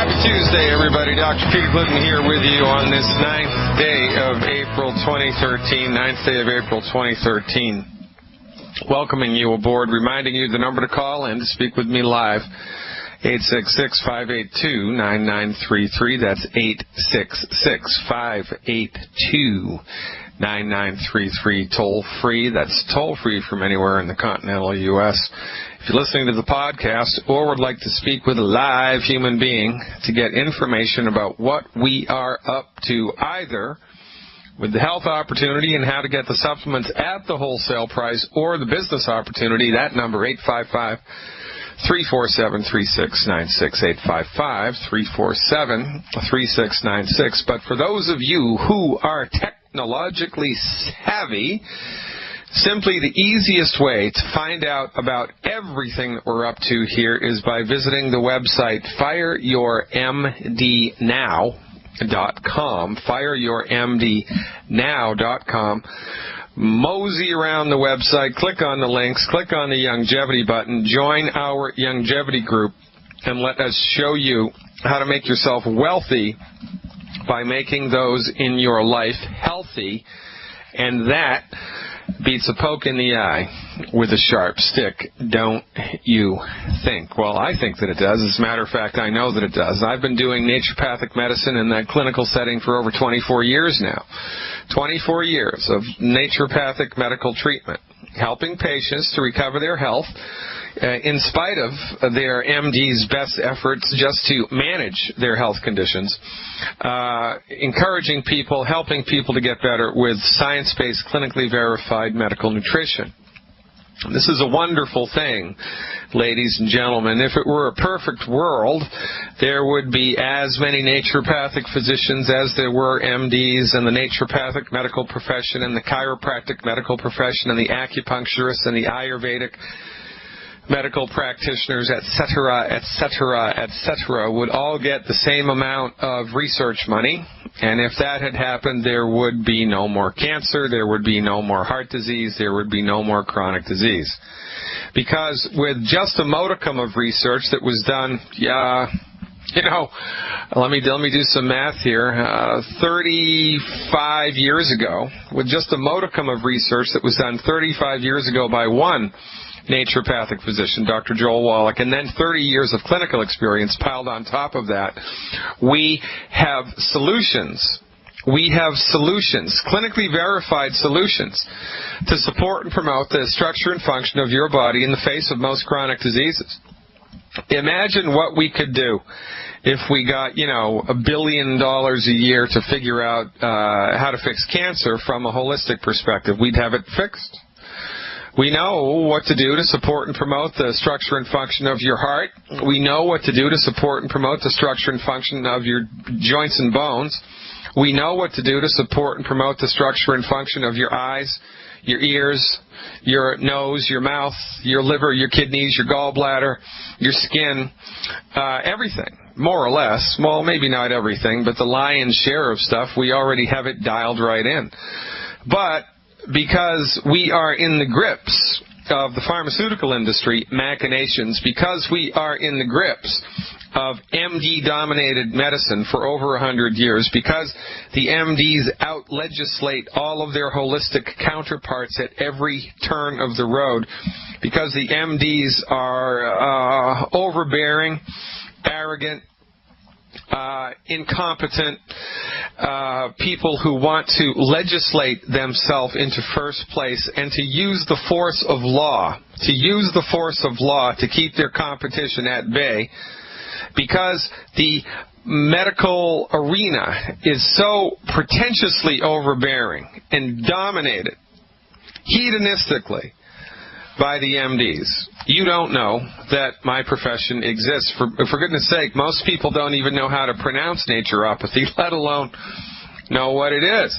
Happy Tuesday, everybody. Dr. Peter Glidden here with you on this 9th day of April 2013. Welcoming you aboard, reminding you the number to call and to speak with me live. 866-582-9933. That's 866-582-9933. Toll free. That's toll free from anywhere in the continental U.S. If you're listening to the podcast or would like to speak with a live human being to get information about what we are up to, either with the health opportunity and how to get the supplements at the wholesale price, or the business opportunity, that number, 855-347-3696, 855-347-3696. But for those of you who are technologically savvy, simply the easiest way to find out about everything that we're up to here is by visiting the website fireyourmdnow.com, fireyourmdnow.com. Mosey around the website, click on the links, click on the longevity button, join our longevity group, and let us show you how to make yourself wealthy by making those in your life healthy. And that beats a poke in the eye with a sharp stick, don't you think? Well, I think that it does. As a matter of fact, I know that it does. I've been doing naturopathic medicine in that clinical setting for over 24 years now. 24 years of naturopathic medical treatment, helping patients to recover their health in spite of their MD's best efforts just to manage their health conditions, encouraging people, helping people to get better with science-based, clinically verified medical nutrition. This is a wonderful thing, ladies and gentlemen. If it were a perfect world, there would be as many naturopathic physicians as there were MDs, and the naturopathic medical profession and the chiropractic medical profession and the acupuncturists and the Ayurvedic medical practitioners, etc., would all get the same amount of research money. And if that had happened, there would be no more cancer, there would be no more heart disease, there would be no more chronic disease. Because with just a modicum of research that was done, let me do some math here, 35 years ago, with just a modicum of research that was done 35 years ago by one naturopathic physician, Dr. Joel Wallach, and then 30 years of clinical experience piled on top of that, we have solutions. We have solutions, clinically verified solutions, to support and promote the structure and function of your body in the face of most chronic diseases. Imagine what we could do if we got, $1 billion a year to figure out how to fix cancer from a holistic perspective. We'd have it fixed. We know what to do to support and promote the structure and function of your heart. We know what to do to support and promote the structure and function of your joints and bones. We know what to do to support and promote the structure and function of your eyes, your ears, your nose, your mouth, your liver, your kidneys, your gallbladder, your skin, everything, more or less. Well, maybe not everything, but the lion's share of stuff, we already have it dialed right in. But because we are in the grips of the pharmaceutical industry machinations, because we are in the grips of MD-dominated medicine for over 100 years, because the MDs out-legislate all of their holistic counterparts at every turn of the road, because the MDs are overbearing, arrogant, incompetent people who want to legislate themselves into first place and to use the force of law, to keep their competition at bay, because the medical arena is so pretentiously overbearing and dominated hedonistically by the MDs. You don't know that my profession exists. For goodness sake, most people don't even know how to pronounce naturopathy, let alone know what it is.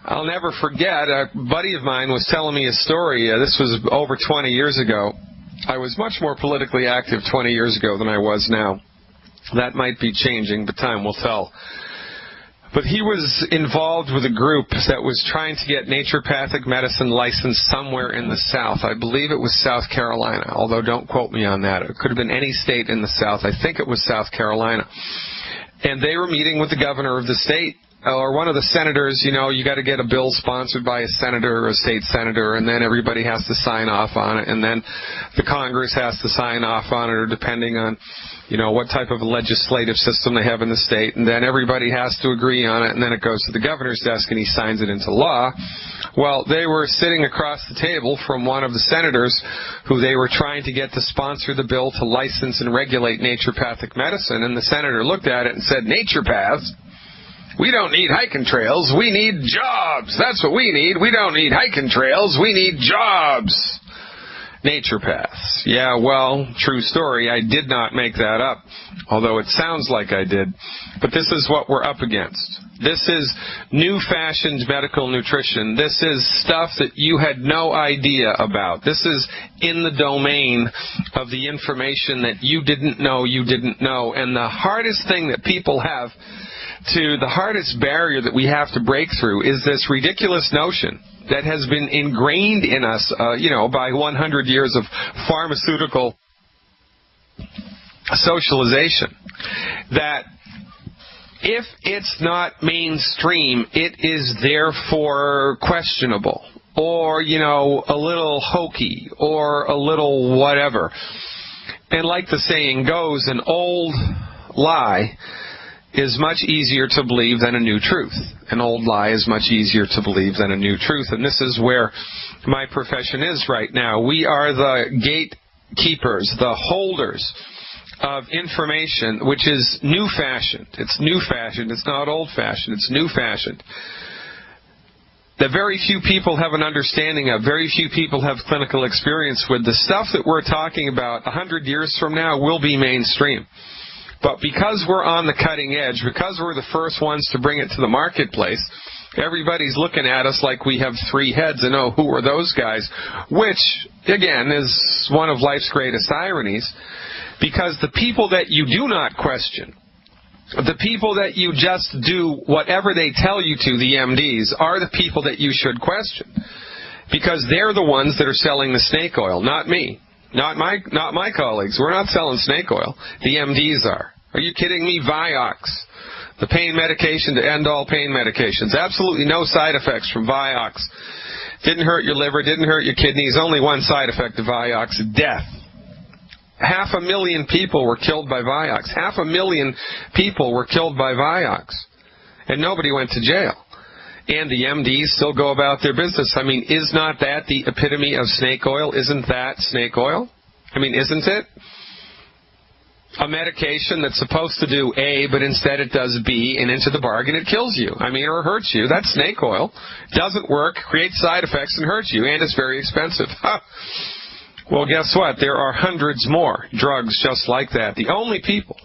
I'll never forget, a buddy of mine was telling me a story. This was over 20 years ago. I was much more politically active 20 years ago than I was now. That might be changing, but time will tell. But he was involved with a group that was trying to get naturopathic medicine licensed somewhere in the South. I believe it was South Carolina, although don't quote me on that. It could have been any state in the South. I think it was South Carolina. And they were meeting with the governor of the state, or one of the senators. You know, you got to get a bill sponsored by a senator or a state senator, and then everybody has to sign off on it, and then the Congress has to sign off on it, or depending on, you know, what type of legislative system they have in the state, and then everybody has to agree on it, and then it goes to the governor's desk and he signs it into law. Well, they were sitting across the table from one of the senators who they were trying to get to sponsor the bill to license and regulate naturopathic medicine, and the senator looked at it and said, "Naturopaths? We don't need hiking trails, we need jobs. That's what we need. We don't need hiking trails, we need jobs." Naturopaths. Yeah, well, true story. I did not make that up, although it sounds like I did. But this is what we're up against. This is new-fashioned medical nutrition. This is stuff that you had no idea about. This is in the domain of the information that you didn't know you didn't know. And the hardest thing that people have the hardest barrier that we have to break through is this ridiculous notion that has been ingrained in us, by 100 years of pharmaceutical socialization, that if it's not mainstream, it is therefore questionable, or, a little hokey, or a little whatever. And like the saying goes, an old lie is much easier to believe than a new truth. An old lie is much easier to believe than a new truth. And this is where my profession is right now. We are the gatekeepers, the holders of information, which is new-fashioned. It's new-fashioned. It's not old-fashioned. It's new-fashioned. That very few people have an understanding of, very few people have clinical experience with. The stuff that we're talking about 100 years from now will be mainstream. But because we're on the cutting edge, because we're the first ones to bring it to the marketplace, everybody's looking at us like we have three heads and, oh, who are those guys? Which, again, is one of life's greatest ironies, because the people that you do not question, the people that you just do whatever they tell you to, the MDs, are the people that you should question. Because they're the ones that are selling the snake oil, not me. Not my colleagues. We're not selling snake oil. The MDs are. Are you kidding me? Vioxx, the pain medication to end all pain medications. Absolutely no side effects from Vioxx. Didn't hurt your liver, didn't hurt your kidneys. Only one side effect of Vioxx, death. 500,000 people were killed by Vioxx. 500,000 people were killed by Vioxx. And nobody went to jail. And the MDs still go about their business. I mean, is not that the epitome of snake oil? Isn't that snake oil? I mean, isn't it? A medication that's supposed to do A, but instead it does B, and into the bargain it kills you. I mean, or hurts you. That's snake oil. Doesn't work, creates side effects, and hurts you, and it's very expensive. Well, guess what? There are hundreds more drugs just like that. The only people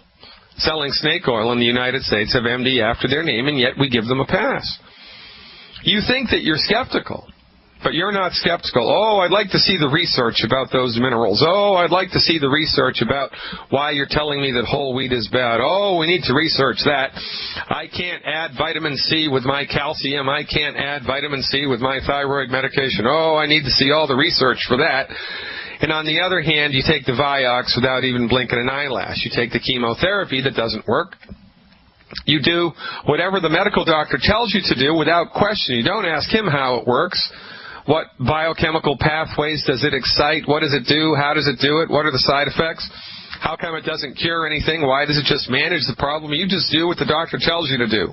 selling snake oil in the United States have MD after their name, and yet we give them a pass. You think that you're skeptical, but you're not skeptical. Oh, I'd like to see the research about those minerals. Oh, I'd like to see the research about why you're telling me that whole wheat is bad. Oh, we need to research that. I can't add vitamin C with my calcium. I can't add vitamin C with my thyroid medication. Oh, I need to see all the research for that. And on the other hand, you take the Vioxx without even blinking an eyelash. You take the chemotherapy that doesn't work. You do whatever the medical doctor tells you to do without question. You don't ask him how it works. What biochemical pathways does it excite? What does it do? How does it do it? What are the side effects? How come it doesn't cure anything? Why does it just manage the problem? You just do what the doctor tells you to do.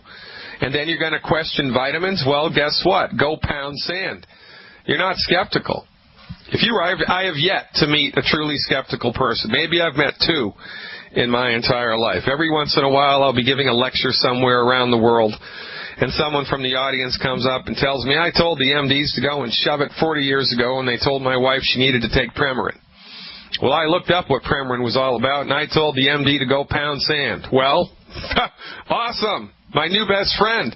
And then you're going to question vitamins? Well, guess what? Go pound sand. You're not skeptical. I have yet to meet a truly skeptical person. Maybe I've met two in my entire life. Every once in a while I'll be giving a lecture somewhere around the world, and someone from the audience comes up and tells me, I told the MDs to go and shove it 40 years ago, and they told my wife she needed to take Premarin. Well, I looked up what Premarin was all about, and I told the MD to go pound sand. Well, awesome, my new best friend.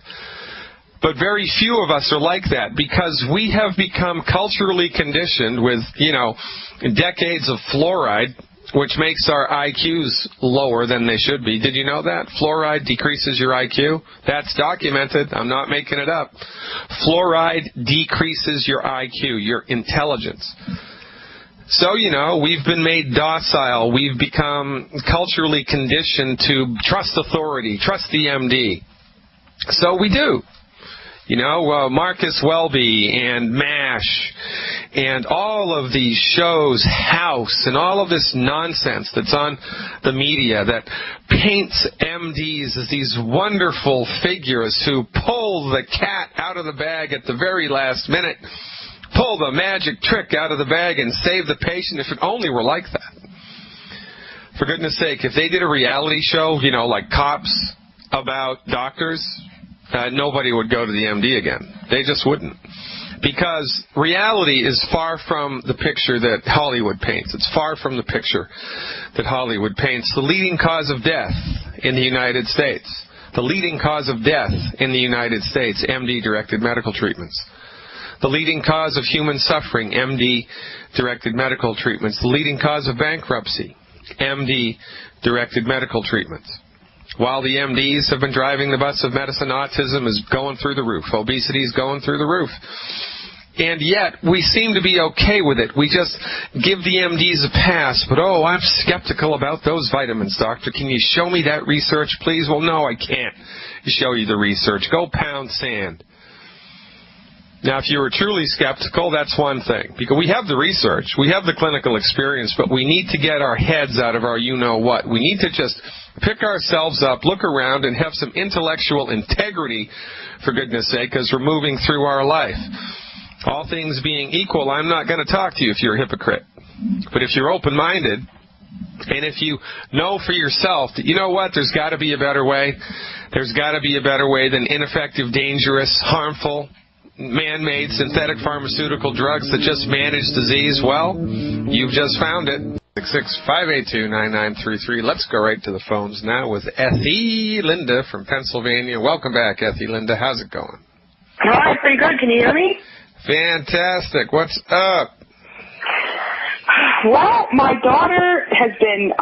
But very few of us are like that, because we have become culturally conditioned with, decades of fluoride which makes our IQs lower than they should be. Did you know that? Fluoride decreases your IQ. That's documented. I'm not making it up. Fluoride decreases your IQ, your intelligence. So, we've been made docile. We've become culturally conditioned to trust authority, trust the MD. So we do. Marcus Welby and MASH and all of these shows, House, and all of this nonsense that's on the media that paints MDs as these wonderful figures who pull the cat out of the bag at the very last minute, pull the magic trick out of the bag and save the patient. If it only were like that. For goodness sake, if they did a reality show, like Cops, about doctors, nobody would go to the MD again. They just wouldn't. Because reality is far from the picture that Hollywood paints. It's far from the picture that Hollywood paints. The leading cause of death in the United States. The leading cause of death in the United States, MD-directed medical treatments. The leading cause of human suffering, MD-directed medical treatments. The leading cause of bankruptcy, MD-directed medical treatments. While the MDs have been driving the bus of medicine, autism is going through the roof. Obesity is going through the roof. And yet, we seem to be okay with it. We just give the MDs a pass. But, I'm skeptical about those vitamins, doctor. Can you show me that research, please? Well, no, I can't show you the research. Go pound sand. Now, if you were truly skeptical, that's one thing. Because we have the research. We have the clinical experience. But we need to get our heads out of our you-know-what. We need to just pick ourselves up, look around, and have some intellectual integrity, for goodness sake, because we're moving through our life. All things being equal, I'm not going to talk to you if you're a hypocrite. But if you're open-minded, and if you know for yourself that, there's got to be a better way. There's got to be a better way than ineffective, dangerous, harmful, man-made synthetic pharmaceutical drugs that just manage disease. Well, you've just found it. 665829933. Let's go right to the phones now with Ethy Linda from Pennsylvania. Welcome back, Ethy Linda. How's it going? Hi, pretty good. Can you hear me? Fantastic. What's up? Well, my daughter has been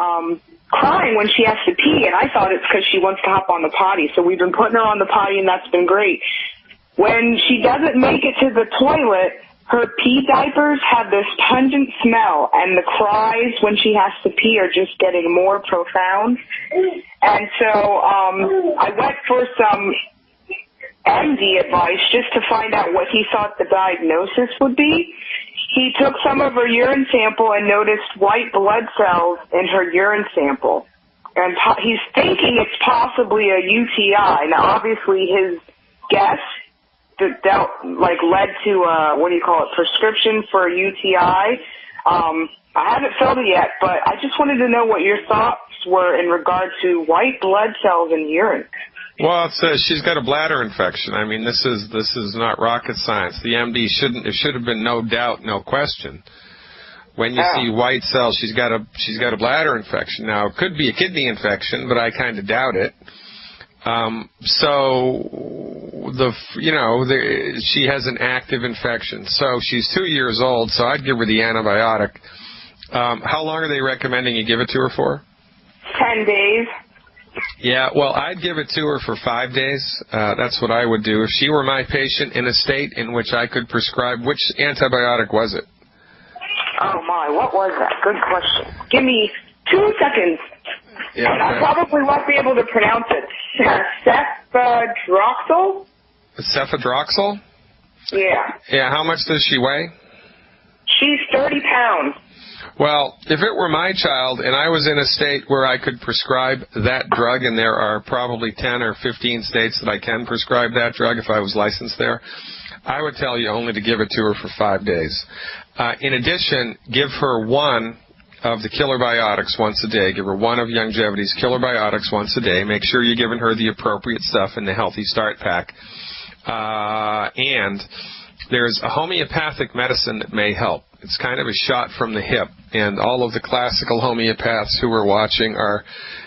crying when she has to pee, and I thought it's because she wants to hop on the potty. So we've been putting her on the potty, and that's been great. When she doesn't make it to the toilet, her pee diapers have this pungent smell, and the cries when she has to pee are just getting more profound. And so I went for some MD advice just to find out what he thought the diagnosis would be. He took some of her urine sample and noticed white blood cells in her urine sample. And he's thinking it's possibly a UTI. Now, obviously, his guess that led to prescription for a UTI. I haven't felt it yet, but I just wanted to know what your thoughts were in regard to white blood cells in urine. Well, she's got a bladder infection. I mean, this is not rocket science. The MD it should have been no doubt, no question. When you see white cells, she's got a bladder infection. Now, it could be a kidney infection, but I kind of doubt it. She has an active infection. So she's 2 years old, so I'd give her the antibiotic. How long are they recommending you give it to her for? 10 days. Yeah, well, I'd give it to her for 5 days. That's what I would do. If she were my patient in a state in which I could prescribe, which antibiotic was it? Oh, my, what was that? Good question. Give me 2 seconds. Yeah, okay. I probably won't be able to pronounce it. Cefadroxil? Cefadroxil? Yeah. Yeah, how much does she weigh? She's 30 pounds. Well, if it were my child and I was in a state where I could prescribe that drug, and there are probably 10 or 15 states that I can prescribe that drug if I was licensed there, I would tell you only to give it to her for 5 days. In addition, give her one of the killer biotics once a day. Give her one of Youngevity's killer biotics once a day. Make sure you're giving her the appropriate stuff in the Healthy Start Pack. And there's a homeopathic medicine that may help. It's kind of a shot from the hip. And all of the classical homeopaths who are watching are,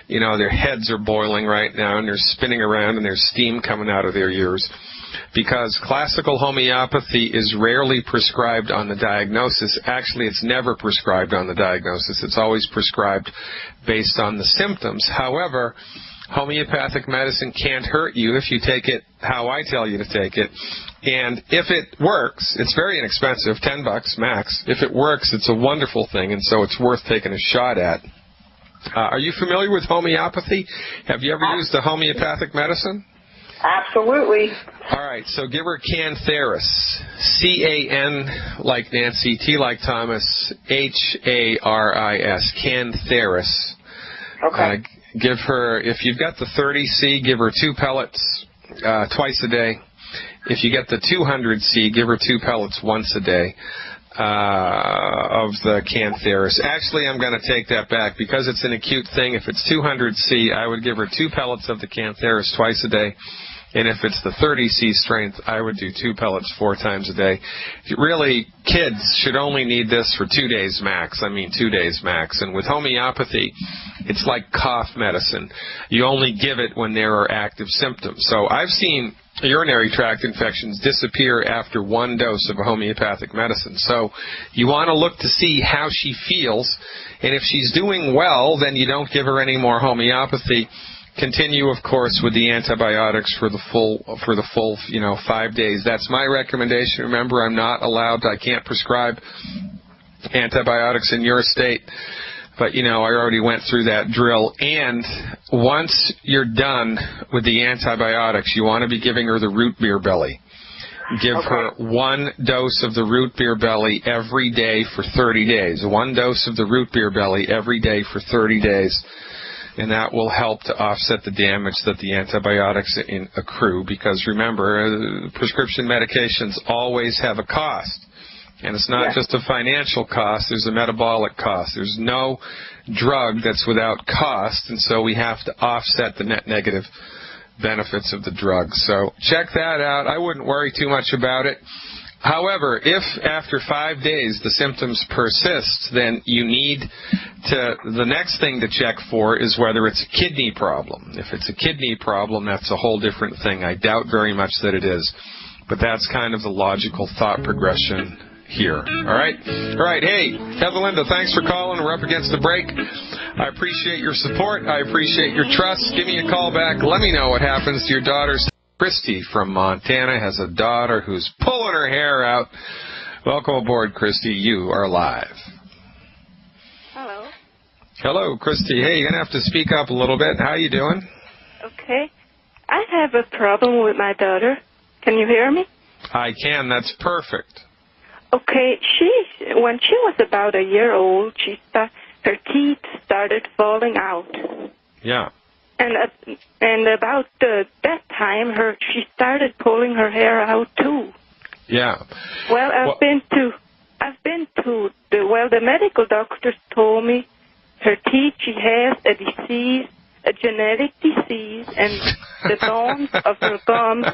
their heads are boiling right now, and they're spinning around, and there's steam coming out of their ears. because classical homeopathy is rarely prescribed on the diagnosis. Actually, it's never prescribed on the diagnosis. It's always prescribed based on the symptoms. However, homeopathic medicine can't hurt you if you take it how I tell you to take it. And if it works, it's very inexpensive, $10 max. If it works, it's a wonderful thing, and so it's worth taking a shot at. Are you familiar with homeopathy? Have you ever used a homeopathic medicine? Absolutely. All right, so give her Cantheris. C-A-N like Nancy, T like Thomas, H-A-R-I-S, Cantheris. Okay. Give her, if you've got the 30C, give her 2 pellets twice a day. If you get the 200C, give her 2 pellets once a day of the Cantheris. Actually, I'm going to take that back because it's an acute thing. If it's 200C, I would give her 2 pellets of the Cantheris twice a day. And if it's the 30C strength, I would do 2 pellets 4 times a day. Really, kids should only need this for 2 days max. I mean, 2 days max. And with homeopathy, it's like cough medicine. You only give it when there are active symptoms. So I've seen urinary tract infections disappear after 1 dose of a homeopathic medicine. So you want to look to see how she feels. And if she's doing well, then you don't give her any more homeopathy. Continue, of course, with the antibiotics for the full 5 days. That's my recommendation. Remember, I can't prescribe antibiotics in your state. But, I already went through that drill. And once you're done with the antibiotics, you want to be giving her the root beer belly. Give her 1 dose of the root beer belly every day for 30 days. 1 dose of the root beer belly every day for 30 days. And that will help to offset the damage that the antibiotics accrue. Because remember, prescription medications always have a cost. And it's not just a financial cost, there's a metabolic cost. There's no drug that's without cost, and so we have to offset the net negative benefits of the drug. So check that out. I wouldn't worry too much about it. However, if after 5 days the symptoms persist, then you need the next thing to check for is whether it's a kidney problem. If it's a kidney problem, that's a whole different thing. I doubt very much that it is. But that's kind of the logical thought progression here. All right? Hey, Ethelinda, thanks for calling. We're up against the break. I appreciate your support. I appreciate your trust. Give me a call back. Let me know what happens to your daughters. Christy from Montana has a daughter who's pulling her hair out. Welcome aboard, Christy. You are live. Hello. Hello, Christy. Hey, you're going to have to speak up a little bit. How you doing? Okay. I have a problem with my daughter. Can you hear me? I can. That's perfect. Okay. When she was about a year old, her teeth started falling out. Yeah. And about that time, she started pulling her hair out too. Yeah. Well, I've been to the medical doctors told me her teeth. She has a disease, a genetic disease, and the bones of her gums,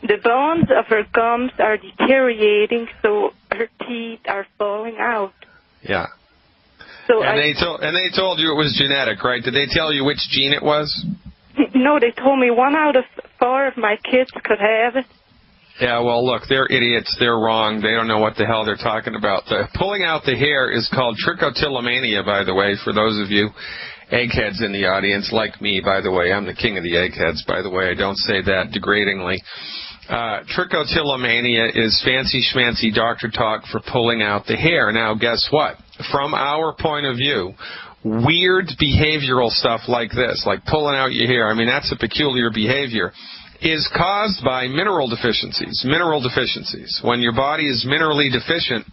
the bones of her gums are deteriorating, so her teeth are falling out. Yeah. So they told you it was genetic, right? Did they tell you which gene it was? No, they told me 1 out of 4 of my kids could have it. Yeah, well, look, they're idiots. They're wrong. They don't know what the hell they're talking about. Pulling out the hair is called trichotillomania, by the way, for those of you eggheads in the audience, like me, by the way. I'm the king of the eggheads, by the way. I don't say that degradingly. Trichotillomania is fancy schmancy doctor talk for pulling out the hair. Now, guess what? From our point of view, weird behavioral stuff like this, like pulling out your hair, I mean, that's a peculiar behavior, is caused by mineral deficiencies. Mineral deficiencies. When your body is minerally deficient,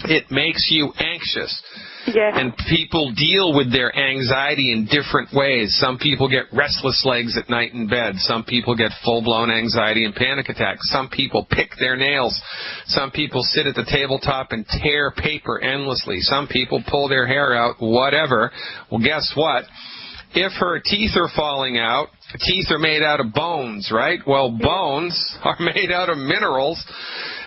it makes you anxious. Yes. And people deal with their anxiety in different ways. Some people get restless legs at night in bed. Some people get full-blown anxiety and panic attacks. Some people pick their nails. Some people sit at the tabletop and tear paper endlessly. Some people pull their hair out, whatever. Well, guess what? If her teeth are falling out Teeth are made out of bones, right? Well, bones are made out of minerals.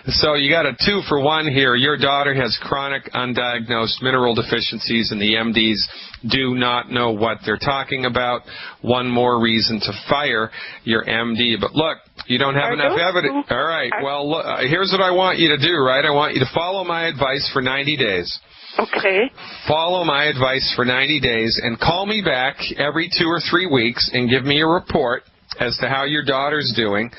So you got a 2-for-1 here. Your daughter has chronic undiagnosed mineral deficiencies, and the MDs do not know what they're talking about. One more reason to fire your MD. But look, you don't have enough evidence. All right, well, look, here's what I want you to do, right? I want you to follow my advice for 90 days. Okay. Follow my advice for 90 days and call me back every 2 or 3 weeks and give me a report as to how your daughter's doing.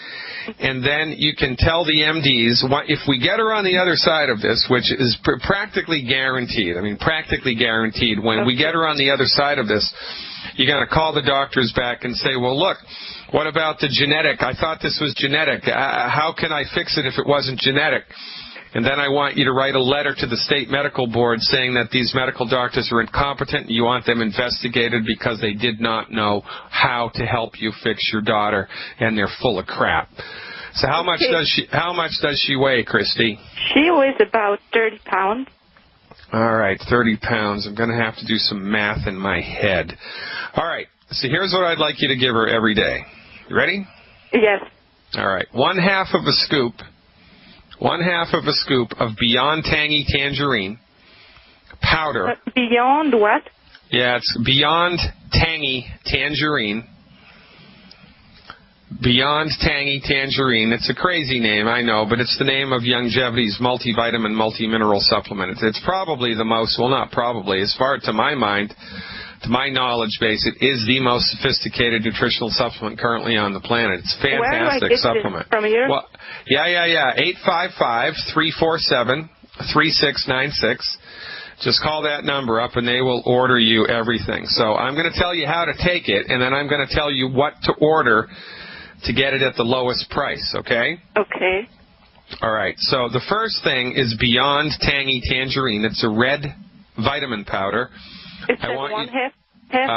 And then you can tell the MDs, if we get her on the other side of this, which is practically guaranteed, practically guaranteed, when we get her on the other side of this, you're going to call the doctors back and say, well, look, what about the genetic? I thought this was genetic. How can I fix it if it wasn't genetic? And then I want you to write a letter to the state medical board saying that these medical doctors are incompetent and you want them investigated because they did not know how to help you fix your daughter, and they're full of crap. So how much does she weigh, Christy? She weighs about 30 pounds. All right, 30 pounds. I'm going to have to do some math in my head. All right, so here's what I'd like you to give her every day. You ready? Yes. All right, 1/2 of a scoop. 1/2 of a scoop of Beyond Tangy Tangerine powder. Beyond what? Yeah, it's Beyond Tangy Tangerine. Beyond Tangy Tangerine. It's a crazy name, I know, but it's the name of Youngevity's multivitamin, multimineral supplement. It's probably the most, well, not probably, as far to my mind, to my knowledge base, it is the most sophisticated nutritional supplement currently on the planet. It's a fantastic supplement. From here? Well, yeah. 855-347-3696. Just call that number up and they will order you everything. So I'm going to tell you how to take it, and then I'm going to tell you what to order to get it at the lowest price, okay? Okay. All right. So the first thing is Beyond Tangy Tangerine. It's a red vitamin powder. It's half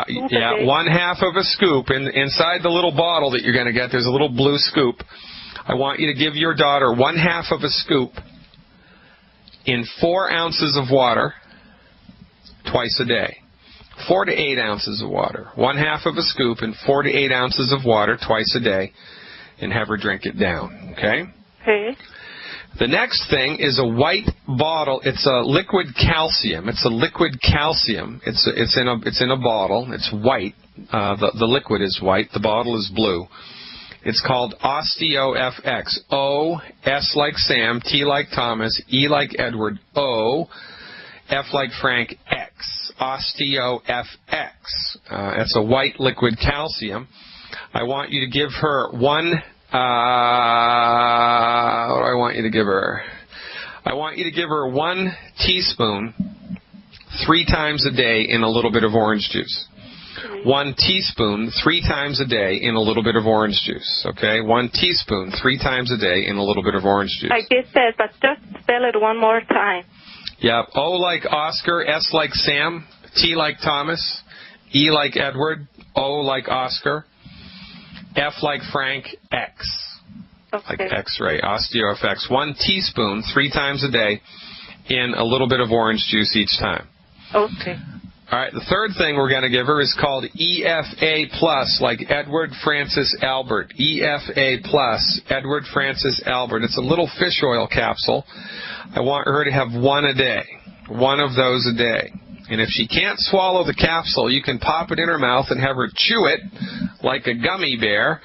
scoop. Yeah, 1/2 of a scoop. Inside the little bottle that you're going to get, there's a little blue scoop. I want you to give your daughter 1/2 of a scoop in 4 ounces of water twice a day. 4 to 8 ounces of water. 1/2 of a scoop in 4 to 8 ounces of water twice a day, and have her drink it down. Okay? Okay. The next thing is a white bottle. It's a liquid calcium. It's a liquid calcium. It's in a bottle. It's white. The liquid is white. The bottle is blue. It's called OsteoFX. O, S like Sam, T like Thomas, E like Edward, O, F like Frank, X. OsteoFX. It's a white liquid calcium. I want you to give her one. What do I want you to give her? I want you to give her 1 teaspoon 3 times a day in a little bit of orange juice. 1 teaspoon 3 times a day in a little bit of orange juice. Okay? 1 teaspoon 3 times a day in a little bit of orange juice. I get that, but just spell it one more time. Yep. O like Oscar, S like Sam, T like Thomas, E like Edward, O like Oscar, F like Frank, X. Okay. Like X-ray, OsteoFX. 1 teaspoon 3 times a day in a little bit of orange juice each time. Okay. All right, the third thing we're going to give her is called EFA Plus, like Edward Francis Albert. EFA Plus, Edward Francis Albert. It's a little fish oil capsule. I want her to have 1 a day. 1 of those a day. And if she can't swallow the capsule, you can pop it in her mouth and have her chew it like a gummy bear.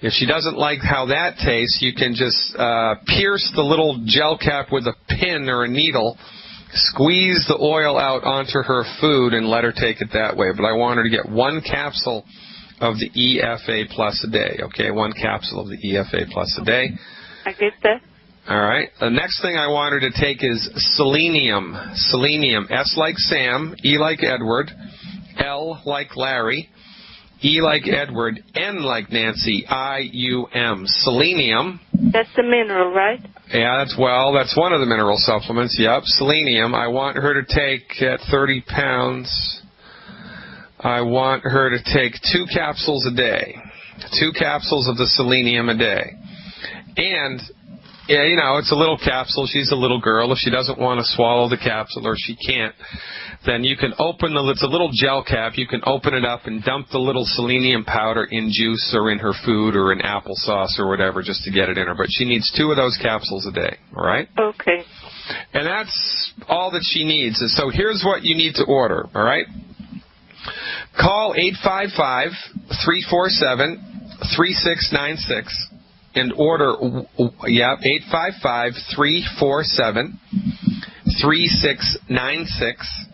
If she doesn't like how that tastes, you can just pierce the little gel cap with a pin or a needle, squeeze the oil out onto her food, and let her take it that way. But I want her to get 1 capsule of the EFA Plus a day. Okay, 1 capsule of the EFA Plus a day. I get that. All right. The next thing I want her to take is selenium. Selenium. S like Sam, E like Edward, L like Larry, E like Edward, N like Nancy, I-U-M. Selenium. That's the mineral, right? Yeah, that's one of the mineral supplements. Yep, selenium. I want her to take at 30 pounds. I want her to take 2 capsules a day. 2 capsules of the selenium a day. And Yeah, it's a little capsule. She's a little girl. If she doesn't want to swallow the capsule or she can't, then you can it's a little gel cap. You can open it up and dump the little selenium powder in juice or in her food or in applesauce or whatever just to get it in her. But she needs 2 of those capsules a day, all right? Okay. And that's all that she needs. So here's what you need to order, all right? Call 855-347-3696 and order, 855-347-3696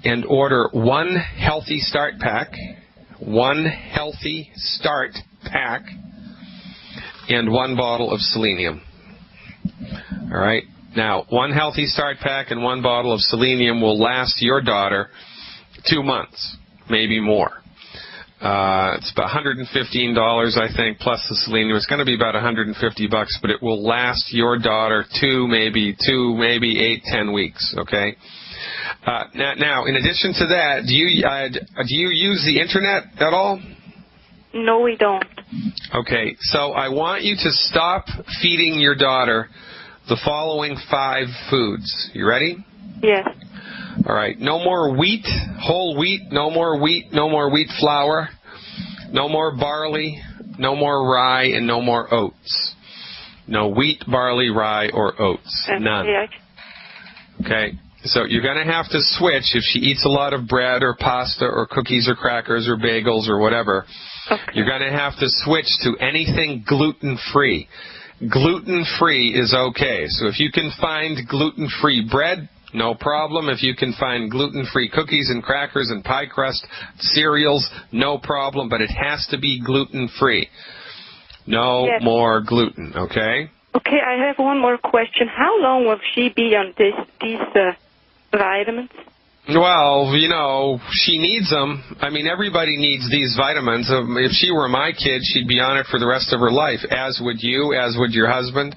and order 1 Healthy Start Pack, 1 Healthy Start Pack, and 1 bottle of selenium. All right? Now, 1 Healthy Start Pack and 1 bottle of selenium will last your daughter 2 months, maybe more. It's about $115, I think, plus the selenium. It's going to be about $150, but it will last your daughter 2, maybe 8, 10 weeks, okay? Now, in addition to that, do you use the Internet at all? No, we don't. Okay, so I want you to stop feeding your daughter the following 5 foods. You ready? Yes. All right. No more wheat, whole wheat, no more wheat flour, no more barley, no more rye, and no more oats. No wheat, barley, rye, or oats. None. Okay. So you're going to have to switch if she eats a lot of bread or pasta or cookies or crackers or bagels or whatever. Okay. You're going to have to switch to anything gluten-free. Gluten-free is okay. So if you can find gluten-free bread, no problem. If you can find gluten-free cookies and crackers and pie crust, cereals, no problem. But it has to be gluten-free. No more gluten, okay? Okay, I have one more question. How long will she be on these vitamins? Well, she needs them. I mean, everybody needs these vitamins. If she were my kid, she'd be on it for the rest of her life, as would you, as would your husband,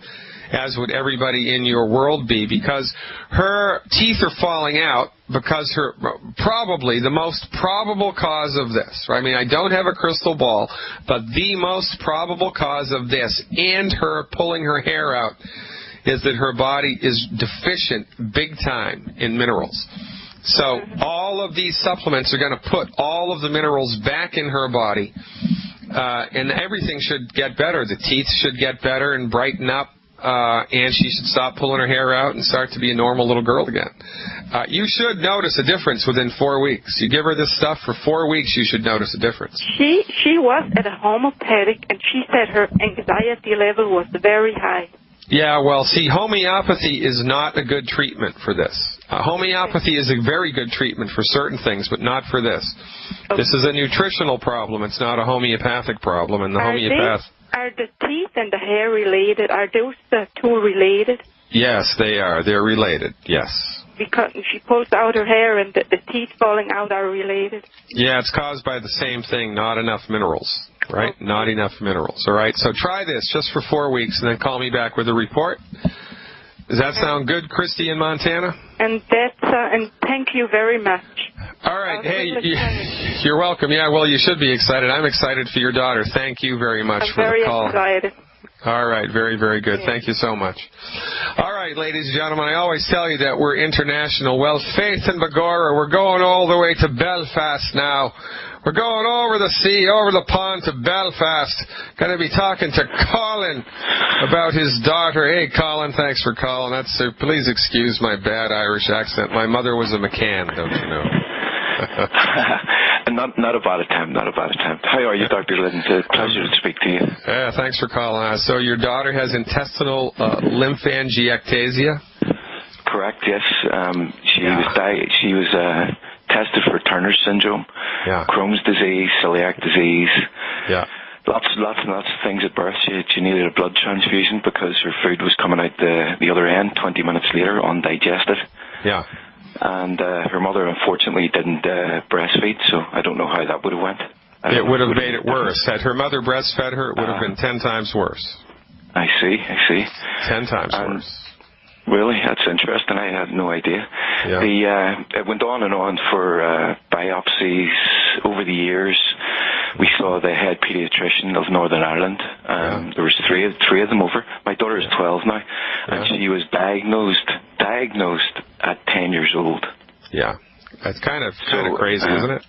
as would everybody in your world be, because her teeth are falling out because probably the most probable cause of this. I mean, I don't have a crystal ball, but the most probable cause of this and her pulling her hair out is that her body is deficient big time in minerals. So all of these supplements are going to put all of the minerals back in her body, and everything should get better. The teeth should get better and brighten up, and she should stop pulling her hair out and start to be a normal little girl again. You should notice a difference within 4 weeks. You give her this stuff for 4 weeks, you should notice a difference. She was at a homeopathic, and she said her anxiety level was very high. Yeah, well, see, homeopathy is not a good treatment for this. Homeopathy is a very good treatment for certain things, but not for this. Okay. This is a nutritional problem. It's not a homeopathic problem, and the homeopath... Are the teeth and the hair related? Are those two related? Yes, they are. They're related, yes. Because she pulls out her hair and the teeth falling out are related? Yeah, it's caused by the same thing, not enough minerals, right? Okay. Not enough minerals, all right? So try this just for 4 weeks and then call me back with a report. Does that sound good, Christy in Montana? And thank you very much. All right. Hey, you're welcome. Yeah, well, you should be excited. I'm excited for your daughter. Thank you very much for the call. I'm very excited. All right. Very, very good. Yeah. Thank you so much. All right, ladies and gentlemen, I always tell you that we're international. Well, Faith and Begora, we're going all the way to Belfast now. We're going over the sea, over the pond to Belfast. Going to be talking to Colin about his daughter. Hey, Colin, thanks for calling. Please excuse my bad Irish accent. My mother was a McCann, don't you know? Not a bad attempt, not a bad attempt. How are you, Dr. Glidden? It's a pleasure to speak to you. Yeah, thanks for calling. So your daughter has intestinal lymphangiectasia? Correct, yes. She was tested for Turner syndrome, Crohn's disease, celiac disease. Yeah. Lots and lots of things at birth. She needed a blood transfusion because her food was coming out the other end 20 minutes later, undigested. Yeah. And her mother, unfortunately, didn't breastfeed, so I don't know how that would have went. It would have made it worse. Had her mother breastfed her, it would have been 10 times worse. I see. 10 times worse. Really? That's interesting. I had no idea. Yeah. It went on and on for biopsies over the years. we saw the head pediatrician of Northern Ireland. There was three of them over. My daughter is 12 now, and she was diagnosed at 10 years old. Yeah, that's kind of crazy, isn't it?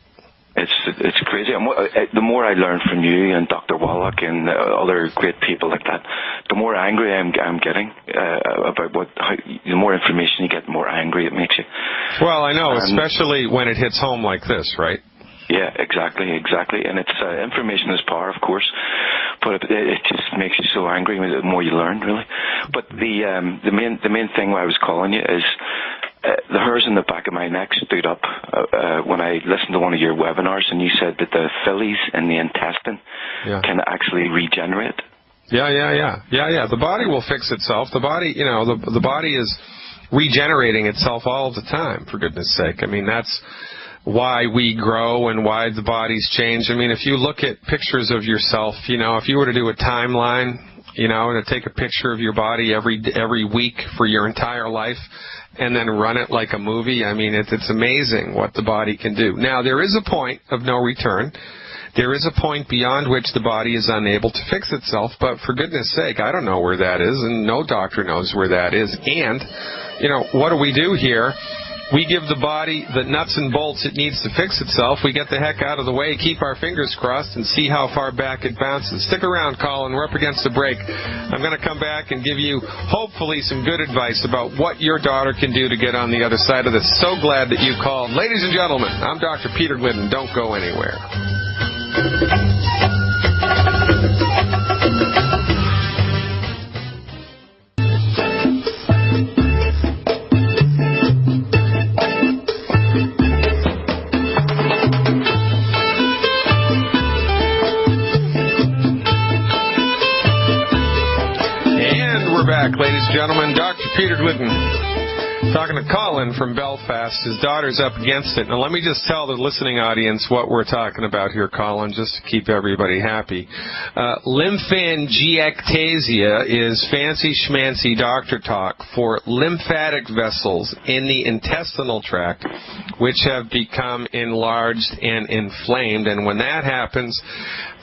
It's crazy. And the more I learn from you and Dr. Wallach and other great people like that, the more angry I'm getting about the more information you get, the more angry it makes you. Well, I know, especially when it hits home like this, right? Yeah, exactly. And it's information is power, of course, but it just makes you so angry the more you learn, really. But the main thing I was calling you is. The hairs in the back of my neck stood up when I listened to one of your webinars, and you said that the fillies in the intestine can actually regenerate. Yeah. The body will fix itself. The body, the body is regenerating itself all the time, for goodness sake. I mean, that's why we grow and why the bodies change. I mean, if you look at pictures of yourself, if you were to do a timeline, to take a picture of your body every week for your entire life, and then run it like a movie. I mean, it's amazing what the body can do. Now, there is a point of no return. There is a point beyond which the body is unable to fix itself, but for goodness sake, I don't know where that is, and no doctor knows where that is. And, what do we do here? We give the body the nuts and bolts it needs to fix itself. We get the heck out of the way, keep our fingers crossed, and see how far back it bounces. Stick around, Colin. We're up against the break. I'm going to come back and give you, hopefully, some good advice about what your daughter can do to get on the other side of this. So glad that you called. Ladies and gentlemen, I'm Dr. Peter Glidden. Don't go anywhere. Ladies and gentlemen, Dr. Peter Glidden talking to Colin from Belfast. His daughter's up against it. Now, let me just tell the listening audience what we're talking about here, Colin, just to keep everybody happy. Lymphangiectasia is fancy schmancy doctor talk for lymphatic vessels in the intestinal tract which have become enlarged and inflamed. And when that happens,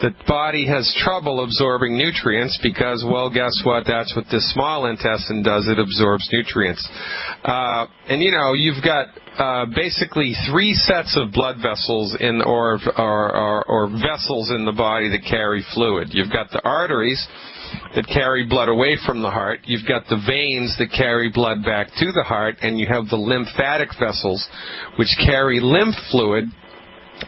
the body has trouble absorbing nutrients because, well, guess what? That's what the small intestine does. It absorbs nutrients. And you've got basically three sets of blood vessels or vessels in the body that carry fluid. You've got the arteries that carry blood away from the heart. You've got the veins that carry blood back to the heart, and you have the lymphatic vessels which carry lymph fluid,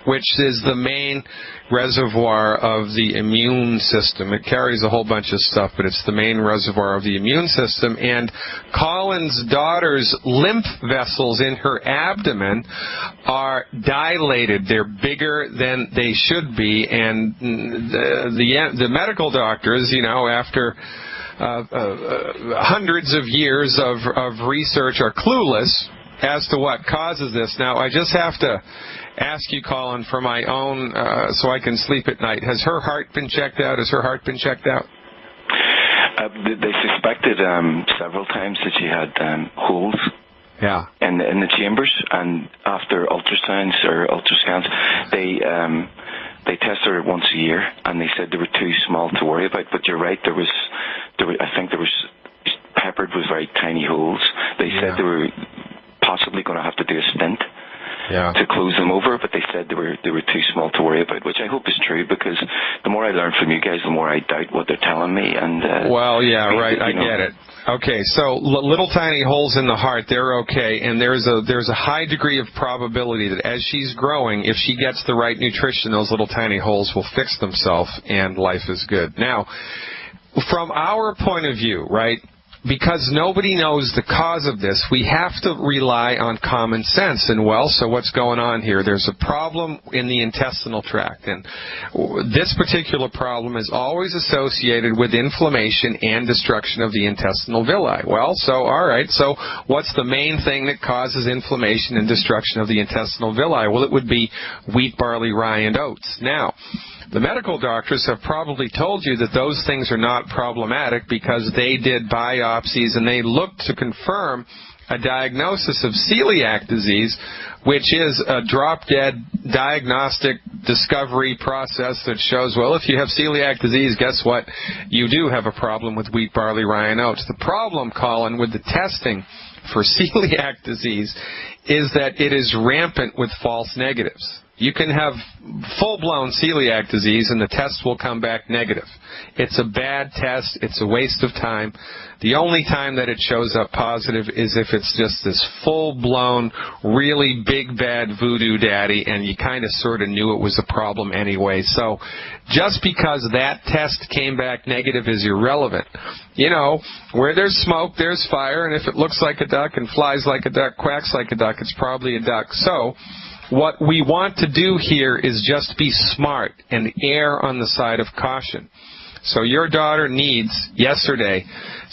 which is the main reservoir of the immune system. It carries a whole bunch of stuff, but it's the main reservoir of the immune system. And Colin's daughter's lymph vessels in her abdomen are dilated. They're bigger than they should be. And the medical doctors, after hundreds of years of research, are clueless as to what causes this. Now, I just have to ask you, Colin, for my own, so I can sleep at night. Has her heart been checked out? They suspected several times that she had holes in the chambers, and after ultrasounds or ultrascans, they test her once a year, and they said they were too small to worry about. But you're right, I think there was peppered with very tiny holes. They said they were possibly going to have to do a stent to close them over, but they said they were too small to worry about, which I hope is true, because the more I learn from you guys, the more I doubt what they're telling me. And I get it. Okay, so little tiny holes in the heart, they're okay, and there's a high degree of probability that as she's growing, if she gets the right nutrition, those little tiny holes will fix themselves, and life is good. Now, from our point of view, right, because nobody knows the cause of this, we have to rely on common sense. And, so what's going on here? There's a problem in the intestinal tract. And this particular problem is always associated with inflammation and destruction of the intestinal villi. All right, so what's the main thing that causes inflammation and destruction of the intestinal villi? Well, it would be wheat, barley, rye, and oats. Now, the medical doctors have probably told you that those things are not problematic because they did biopsies and they looked to confirm a diagnosis of celiac disease, which is a drop-dead diagnostic discovery process that shows, well, if you have celiac disease, guess what? You do have a problem with wheat, barley, rye, and oats. The problem, Colin, with the testing for celiac disease is that it is rampant with false negatives. You can have full-blown celiac disease and the test will come back negative. It's a bad test. It's a waste of time. The only time that it shows up positive is if it's just this full-blown, really big, bad voodoo daddy, and you kind of sort of knew it was a problem anyway. So just because that test came back negative is irrelevant. You know, where there's smoke, there's fire, and if it looks like a duck and flies like a duck, quacks like a duck, it's probably a duck. So what we want to do here is just be smart and err on the side of caution. So your daughter needs, yesterday,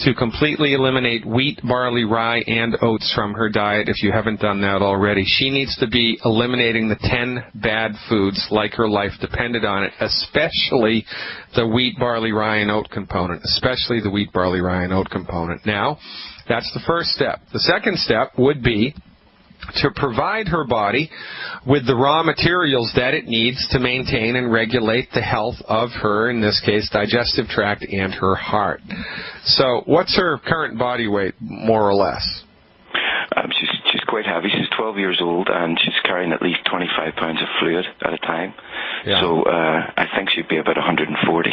to completely eliminate wheat, barley, rye, and oats from her diet if you haven't done that already. She needs to be eliminating the 10 bad foods like her life depended on it, especially the wheat, barley, rye, and oat component, especially the wheat, barley, rye, and oat component. Now, that's the first step. The second step would be to provide her body with the raw materials that it needs to maintain and regulate the health of her, in this case, digestive tract and her heart. So what's her current body weight, more or less? She's quite heavy. She's 12 years old, and she's carrying at least 25 pounds of fluid at a time. Yeah. So I think she'd be about 140.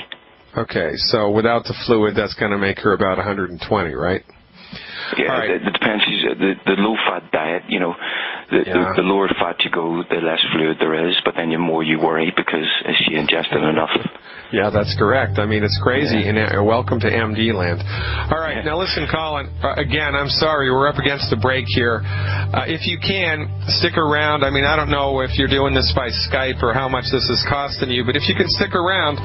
Okay, so without the fluid, that's going to make her about 120, right? Yeah, right. It depends. The low-fat diet, you know, the lower fat you go, the less fluid there is, but then the more you worry because is she ingesting enough? Yeah, that's correct. I mean, it's crazy. Yeah. And welcome to MD land. All right, now listen, Colin, again, I'm sorry, we're up against the break here. If you can, stick around. I mean, I don't know if you're doing this by Skype or how much this is costing you, but if you can stick around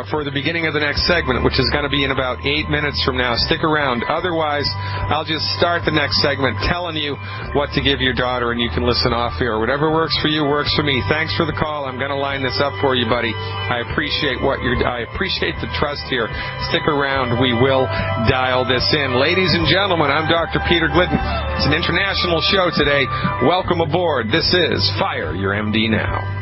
for the beginning of the next segment, which is going to be in about 8 minutes from now. Stick around. Otherwise, I'll just start the next segment telling you what to give your daughter, and you can listen off here. Whatever works for you works for me. Thanks for the call. I'm going to line this up for you, buddy. I appreciate the trust here. Stick around. We will dial this in. Ladies and gentlemen, I'm Dr. Peter Glidden. It's an international show today. Welcome aboard. This is Fire Your MD Now.